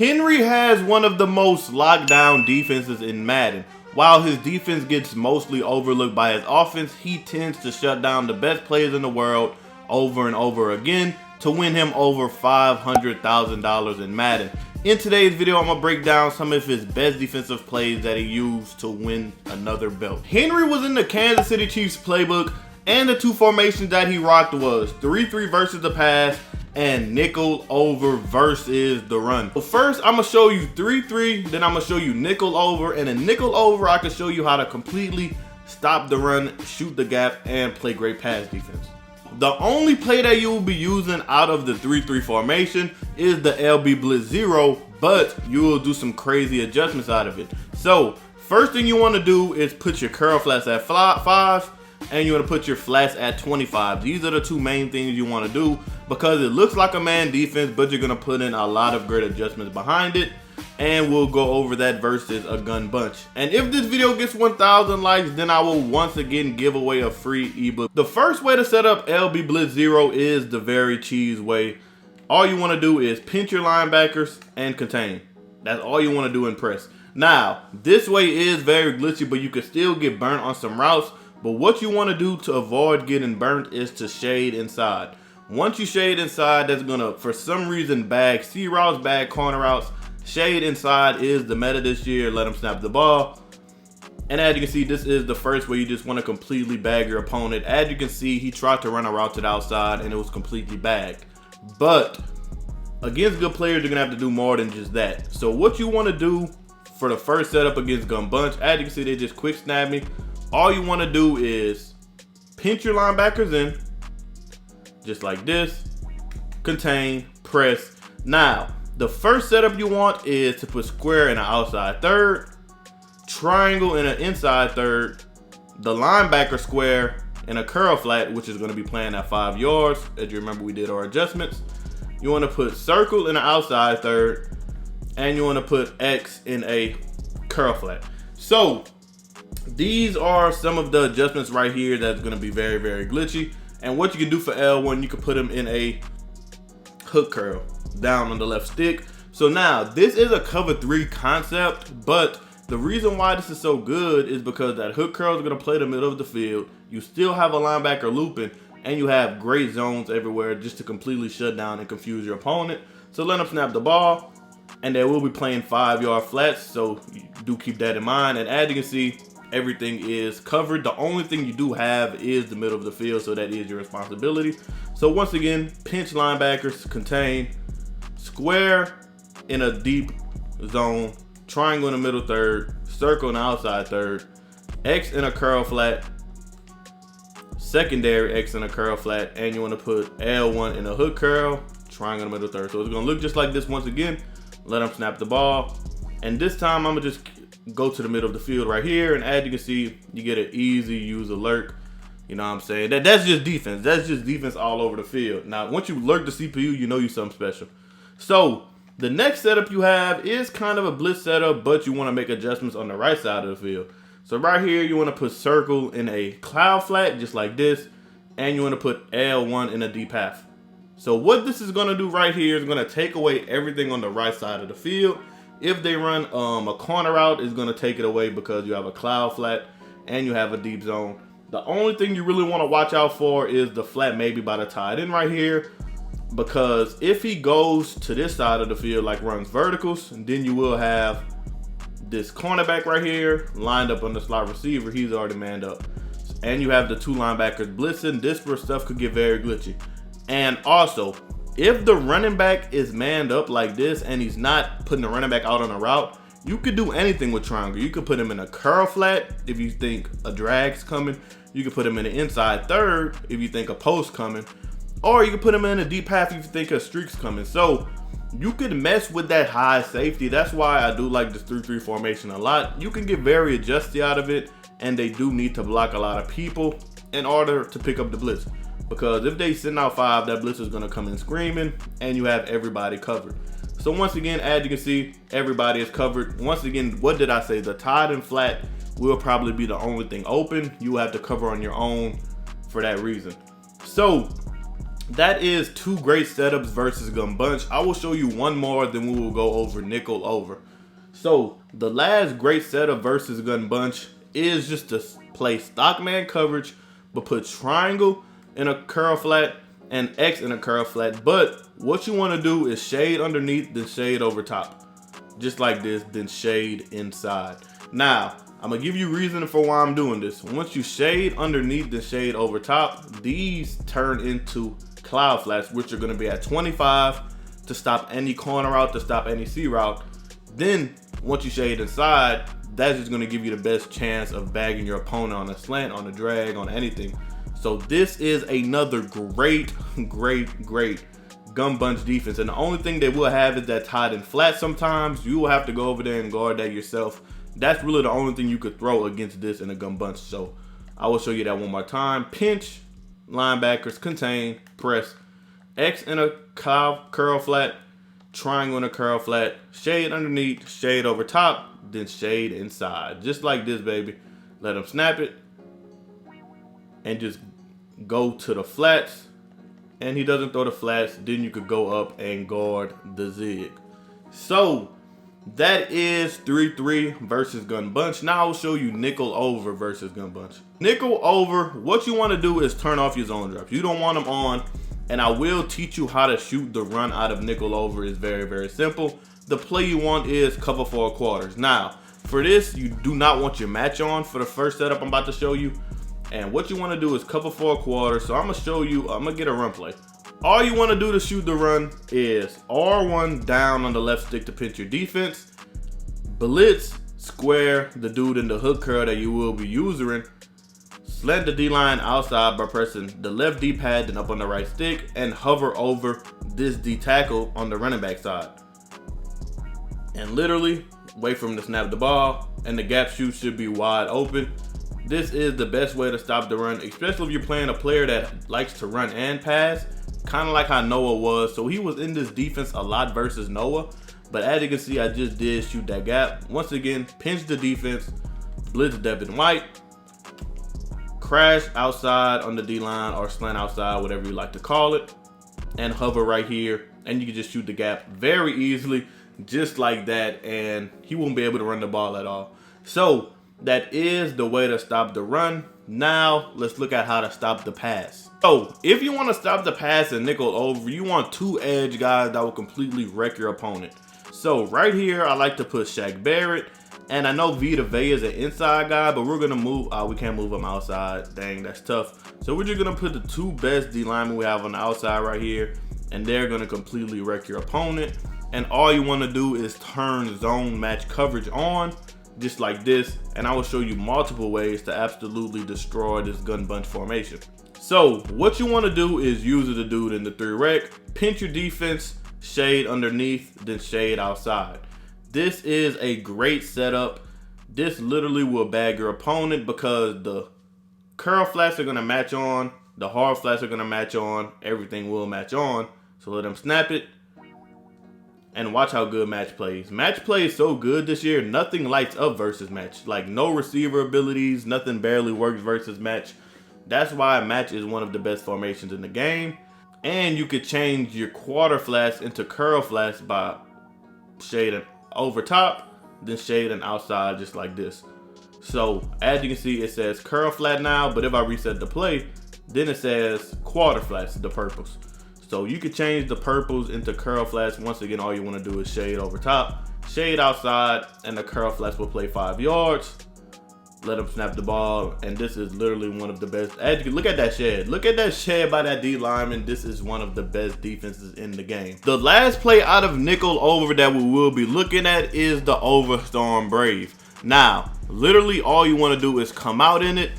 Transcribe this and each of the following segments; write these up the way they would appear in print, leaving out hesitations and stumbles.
Henry has one of the most locked down defenses in Madden. While his defense gets mostly overlooked by his offense, he tends to shut down the best players in the world over and over again to win him over $500,000 in Madden. In today's video, I'm gonna break down some of his best defensive plays that he used to win another belt. Henry was in the Kansas City Chiefs playbook, and the two formations that he rocked was 3-3 versus the pass and nickel over versus the run. But first, I'm gonna show you 3-3, then I'm gonna show you nickel over, and in nickel over, I can show you how to completely stop the run, shoot the gap, and play great pass defense. The only play that you will be using out of the 3-3 formation is the LB Blitz Zero, but you will do some crazy adjustments out of it. So, first thing you want to do is put your curl flats at 5, and you want to put your flats at 25. These are the two main things you want to do because it looks like a man defense, but you're going to put in a lot of great adjustments behind it, and we'll go over that versus a gun bunch. And if this video gets 1,000 likes, then I will once again give away a free ebook. The first way to set up LB Blitz Zero is the very cheese way. All you want to do is pinch your linebackers and contain. That's all you want to do in press. Now, this way is very glitchy, but you can still get burnt on some routes. But what you want to do to avoid getting burnt is to shade inside. Once you shade inside, that's gonna, for some reason, bag C routes, bag corner routes. Shade inside is the meta this year. Let him snap the ball. And as you can see, this is the first way you just want to completely bag your opponent. As you can see, he tried to run a route to the outside and it was completely bagged. But against good players, you're gonna have to do more than just that. So what you want to do for the first setup against gun bunch, as you can see, they just quick snap me. All you want to do is pinch your linebackers in, just like this, contain, press. Now, the first setup you want is to put square in an outside third, triangle in an inside third, the linebacker square in a curl flat, which is going to be playing at 5 yards. As you remember, we did our adjustments. You want to put circle in an outside third, and you want to put X in a curl flat. So, these are some of the adjustments right here that's going to be very, very glitchy. And what you can do for L1, you can put them in a hook curl down on the left stick. So now, this is a cover 3 concept, but the reason why this is so good is because that hook curl is going to play the middle of the field. You still have a linebacker looping, and you have great zones everywhere just to completely shut down and confuse your opponent. So let them snap the ball, and they will be playing 5-yard flats, so you do keep that in mind. And as you can see, everything is covered. The only thing you do have is the middle of the field, so that is your responsibility. So once again, pinch linebackers, contain, square in a deep zone, triangle in the middle third, circle in the outside third, X in a curl flat, secondary X in a curl flat, and you want to put L1 in a hook curl, triangle in the middle third. So it's going to look just like this once again. Let them snap the ball. And this time I'm going to just go to the middle of the field right here, and as you can see, you get an easy use alert. You know what I'm saying? That's just defense. That's just defense all over the field. Now, once you lurk the CPU, you know you're something special. So the next setup you have is kind of a blitz setup, but you want to make adjustments on the right side of the field. So right here, you want to put circle in a cloud flat, just like this, and you want to put L1 in a deep half. So what this is going to do right here is going to take away everything on the right side of the field. If they run a corner route, it's going to take it away because you have a cloud flat and you have a deep zone. The only thing you really want to watch out for is the flat maybe by the tight end right here, because if he goes to this side of the field, like runs verticals, then you will have this cornerback right here lined up on the slot receiver. He's already manned up. And you have the two linebackers blitzing. This where stuff could get very glitchy. And also, if the running back is manned up like this and he's not putting the running back out on a route, you could do anything with triangle. You could put him in a curl flat if you think a drag's coming. You could put him in an inside third if you think a post coming. Or you could put him in a deep half if you think a streak's coming. So you could mess with that high safety. That's why I do like this 3-3 formation a lot. You can get very adjusty out of it, and they do need to block a lot of people in order to pick up the blitz. Because if they send out 5, that blitz is going to come in screaming, and you have everybody covered. So once again, as you can see, everybody is covered. Once again, what did I say? The tight and flat will probably be the only thing open. You have to cover on your own for that reason. So that is 2 great setups versus gun bunch. I will show you one more, then we will go over nickel over. So the last great setup versus gun bunch is just to play Stockman coverage, but put triangle in a curl flat and X in a curl flat. But what you want to do is shade underneath, then shade over top. Just like this, then shade inside. Now, I'm going to give you reason for why I'm doing this. Once you shade underneath, then shade over top, these turn into cloud flats, which are going to be at 25 to stop any corner route, to stop any C route. Then, once you shade inside, that's just going to give you the best chance of bagging your opponent on a slant, on a drag, on anything. So this is another great gun bunch defense. And the only thing they will have is that tied in flat sometimes. You will have to go over there and guard that yourself. That's really the only thing you could throw against this in a gun bunch. So I will show you that one more time. Pinch, linebackers, contain, press, X in a curl flat, triangle in a curl flat, shade underneath, shade over top, then shade inside. Just like this, baby. Let them snap it and just go to the flats. And he doesn't throw the flats, then you could go up and guard the zig. So that is 3-3 versus gun bunch. Now I'll show you nickel over versus gun bunch. Nickel over, what you want to do is turn off your zone drops. You don't want them on, and I will teach you how to shoot the run out of nickel over. Is very simple. The play you want is cover 4 quarters. Now for this, you do not want your match on for the first setup I'm about to show you. And what you want to do is cover 4 quarters. So I'm going to show you, I'm going to get a run play. All you want to do to shoot the run is R1 down on the left stick to pinch your defense. Blitz, square the dude in the hook curl that you will be using. Slant the D-line outside by pressing the left D-pad, then up on the right stick, and hover over this D-tackle on the running back side. And literally, wait for him to snap the ball, and the gap shoot should be wide open. This is the best way to stop the run, especially if you're playing a player that likes to run and pass. Kind of like how Noah was. So he was in this defense a lot versus Noah. But as you can see, I just did shoot that gap. Once again, pinch the defense, blitz Devin White, crash outside on the D-line or slant outside, whatever you like to call it, and hover right here. And you can just shoot the gap very easily, just like that. And he won't be able to run the ball at all. So that is the way to stop the run. Now, let's look at how to stop the pass. So, if you want to stop the pass and nickel over, you want 2 edge guys that will completely wreck your opponent. So, right here, I like to put Shaq Barrett. And I know Vita Vea is an inside guy, but we're going to move. We can't move him outside. Dang, that's tough. So, we're just going to put the 2 best D linemen we have on the outside right here. And they're going to completely wreck your opponent. And all you want to do is turn zone match coverage on, just like this, and I will show you multiple ways to absolutely destroy this gun bunch formation. So what you want to do is use the dude in the 3 rec, pinch your defense, shade underneath, then shade outside. This is a great setup. This literally will bag your opponent because the curl flats are going to match on, the hard flats are going to match on, everything will match on. So let them snap it. And watch how good match plays. Match play is so good this year, nothing lights up versus match. Like no receiver abilities, nothing barely works versus match. That's why match is one of the best formations in the game. And you could change your quarter flats into curl flats by shading over top, then shading outside just like this. So as you can see, it says curl flat now, but if I reset the play, then it says quarter flats, the purples. So you could change the purples into curl flats. Once again, all you want to do is shade over top, shade outside, and the curl flats will play 5 yards. Let them snap the ball, and this is literally one of the best. As you can look at that shed. Look at that shed by that D lineman. This is one of the best defenses in the game. The last play out of nickel over that we will be looking at is the Overstorm Brave. Now, literally all you want to do is come out in it.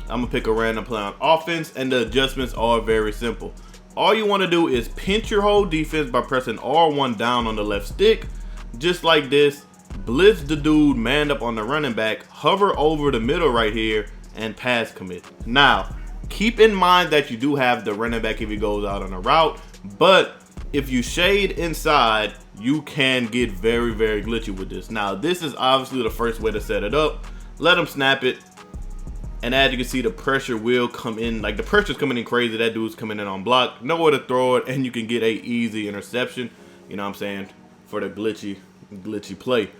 I'm going to pick a random play on offense, and the adjustments are very simple. All you want to do is pinch your whole defense by pressing R1 down on the left stick, just like this. Blitz the dude manned up on the running back, hover over the middle right here, and pass commit. Now, keep in mind that you do have the running back if he goes out on a route, but if you shade inside, you can get very glitchy with this. Now, this is obviously the first way to set it up. Let him snap it, And as you can see, the pressure will come in, like the pressure's coming in crazy. That dude's coming in on block, nowhere to throw it, and you can get a easy interception, you know what I'm saying, for the glitchy play.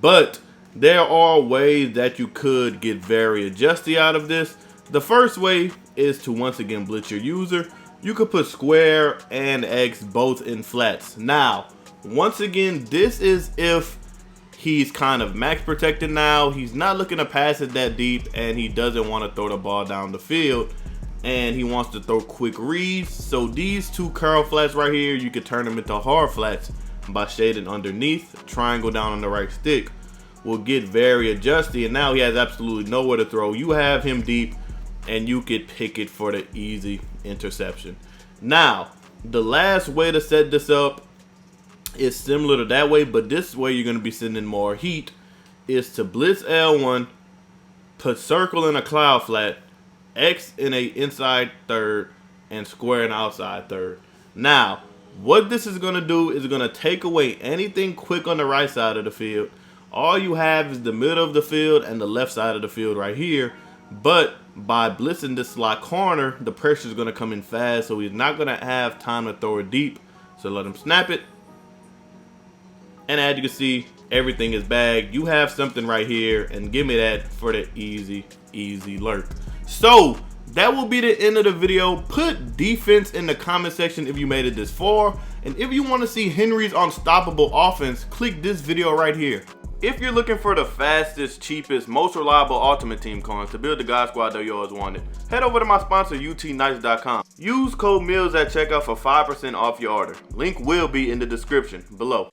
But there are ways that you could get very adjusty out of this. The first way is to once again blitz your user. You could put square and X both in flats. Now, once again, this is if he's kind of max protected now. He's not looking to pass it that deep, and he doesn't want to throw the ball down the field, and he wants to throw quick reads. So these two curl flats right here, you could turn them into hard flats by shading underneath, triangle down on the right stick. Will get very adjusty, and now he has absolutely nowhere to throw. You have him deep, and you could pick it for the easy interception. Now, the last way to set this up is similar to that way, but this way you're going to be sending more heat, is to blitz L1, put circle in a cloud flat, X in a inside third, and square in outside third. Now, what this is going to do is going to take away anything quick on the right side of the field. All you have is the middle of the field and the left side of the field right here. But by blitzing this slot corner, the pressure is going to come in fast, so he's not going to have time to throw it deep. So let him snap it. And as you can see, everything is bagged. You have something right here, and give me that for the easy lurk. So that will be the end of the video. Put defense in the comment section if you made it this far. And if you want to see Henry's unstoppable offense, click this video right here. If you're looking for the fastest, cheapest, most reliable Ultimate Team coins to build the God Squad that you always wanted, head over to my sponsor, UTNice.com. Use code MILLS at checkout for 5% off your order. Link will be in the description below.